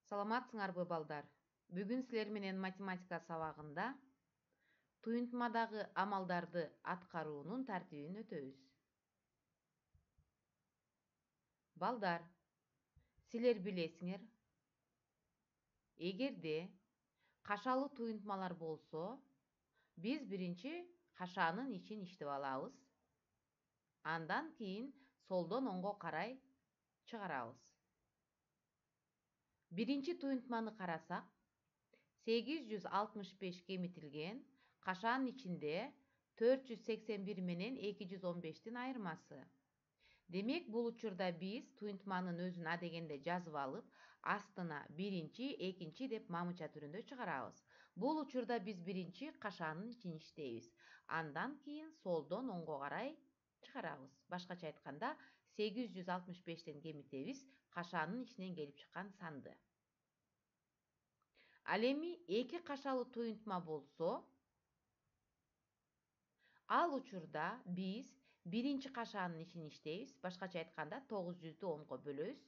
Саламатсыңарбы балдар? Бүгүн силер менен математика сабагында туюнтмадагы амалдарды аткаруунун тартибин өтөбүз. Балдар, силер билесиңер, эгерде кашалуу туюнтмалар болсо, биз биринчи кашаанын ичин иштеп алабыз. Андан кийин солдон оңго карай чыгарабыз. Биринчи туюнтманы карасак, 865 кемитилген кашаанын ичинде 481 менен 215-тин айырмасы. Демек, бул учурда биз туюнтманын өзүн адегенде жазып алып, астына биринчи, экинчи деп мамыча түрүндө чыгарабыз. Бул учурда биз биринчи кашаанын ичин иштейбиз. Андан кийин солдон оңго карай чыгарабыз. Башкача айтканда, 865-тен кемитебиз кашаанын ичинен келип чыккан санды. Ал эми эки кашалуу туюнтма болсо, ал учурда биз биринчи кашаанын ичин иштейбиз. Башкача айтканда 900-дү 10го бөлөбүз.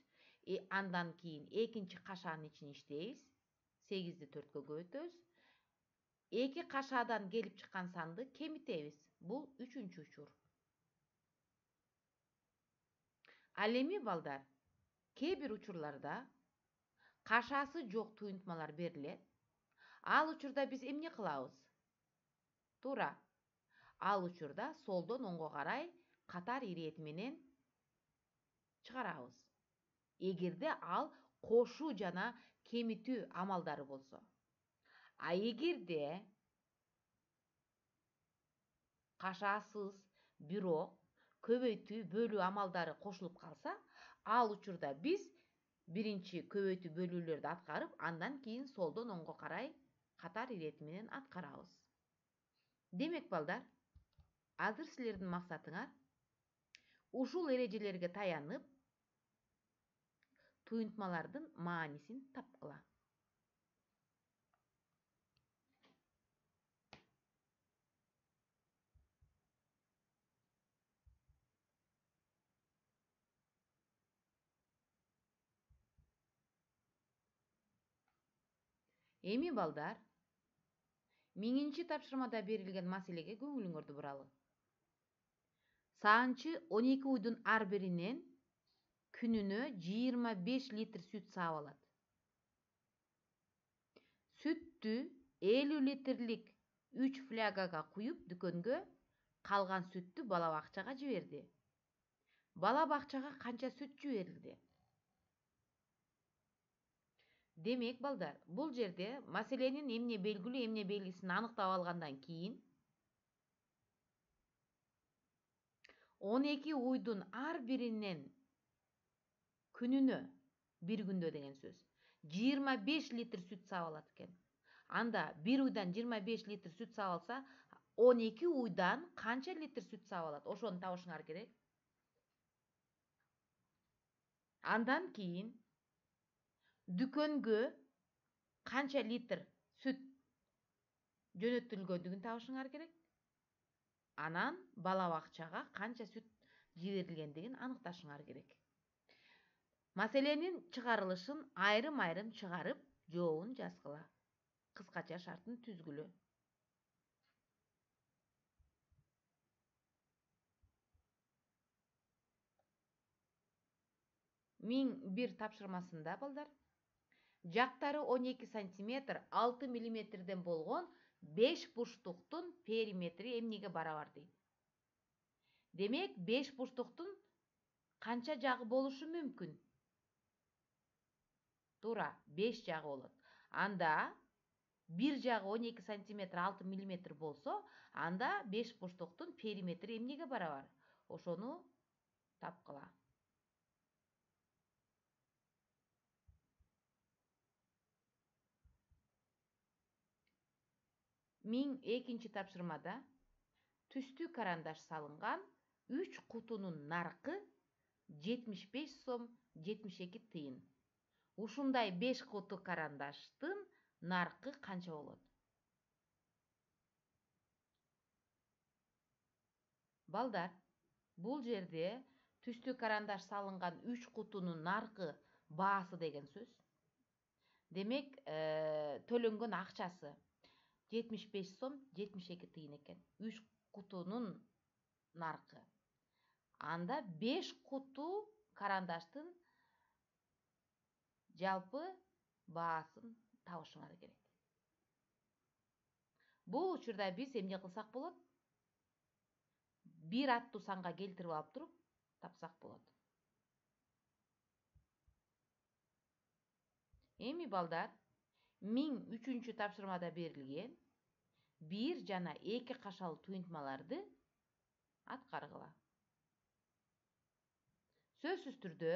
Андан кийин экинчи кашаанын ичин иштейбиз. 8-ди 4кө көбөйтөбүз. Эки кашаадан келип чыккан санды кемитебиз. Бул үчүнчү учур. Ал эми балдар, кээ бир учурларда кашаасы жок туюнтмалар берилет. Ал учурда биз эмне кылабыз? Туура. Ал учурда солдон оңго карай катар ирети менен чыгарабыз. Эгерде ал кошуу жана кемитүү амалдары болсо. А эгерде кашаасыз, бирок көбөйтүү, бөлүү амалдары кошулуп калса, ал учурда биз биринчи көбөйтүү бөлүүлөрдү аткарып, андан кийин солдон оңго карай катар ирети менен аткарабыз. Демек, балдар, азыр силердин максатыңар ушул эрежелерге таянып туюнтмалардын маанисин тапкыла. Эми балдар, 1000-чи тапшырмада берилген маселеге көңүлүңөрдү буралы. Саанчы 12 уйдун ар биринен күнүнө 25 литр сүт саап алат. Сүттү 50 литрлик 3 флягага куюп дүкөнгө, калган сүттү бала бакчага жиберди. Бала бакчага канча сүт жиберилди? Демек, балдар, бул жерде маселенин эмне белгилүү, эмне белгисин аныктап алгандан кийин 12 уйдун ар биринен күнүнө, бир күндө деген сөз, 25 литр сүт саап алат экен. Анда бир уйдан 25 литр сүт саап алса, 12 уйдан канча литр сүт саап алат? Ошону табышыңар керек. Андан кийин дүкөнгө канча литр сүт жөнөтүлгөндүгүн табышыңар керек. Анан бала бакчага канча сүт жиберилгендигин аныкташыңар керек. Маселенин чыгарылышын айрым-айрым чыгарып, жообун жазгыла. Кыскача шартын түзгүлө. Миң бир тапшырмасында, балдар, жактары 12 сантиметр 6 миллиметрден болгон 5 бурчтуктун периметри эмнеге барабар дейт? Демек, 5 бурчтуктун канча жагы болушу мүмкүн? Туура, 5 жагы болот. Анда бир жагы 12 сантиметр 6 миллиметр болсо, анда 5 бурчтуктун периметри эмнеге барабар? Ошону тапкыла. 1002-чи тапшырмада түстүү карандаш салынган 3 кутунун наркы 75 сом 72 тыйын. Ушундай 5 куту карандаштын наркы канча болот? Балдар, бул жерде түстүү карандаш салынган 3 кутунун наркы баасы деген сөз. Demek төлөнгөн акчасы 75 сом 72 тыйын экен. 3 кутунун наркы. Анда 5 куту карандаштын жалпы баасын табышыңар керек. Бул учурда биз эмне кылсак болот? Бир аттуу санга келтирип алып туруп тапсак болот. Эми балдар 1003 тапшырмада берилген 1 жана 2 кашалуу туйунтмаларды аткаргыла. Сөзсүз түрдө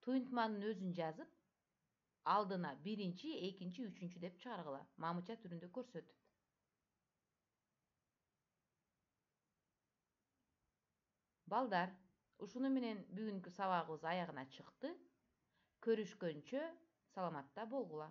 туйунтманын өзүн жазып, алдына 1-чи, 2-чи, 3-чү деп чыгаргыла, мамыча түрүндө көрсөтүп. Балдар, ушуну менен бүгүнкү сабагыбыз аягына чыкты. Көрүшкөнчө саламатта болгула.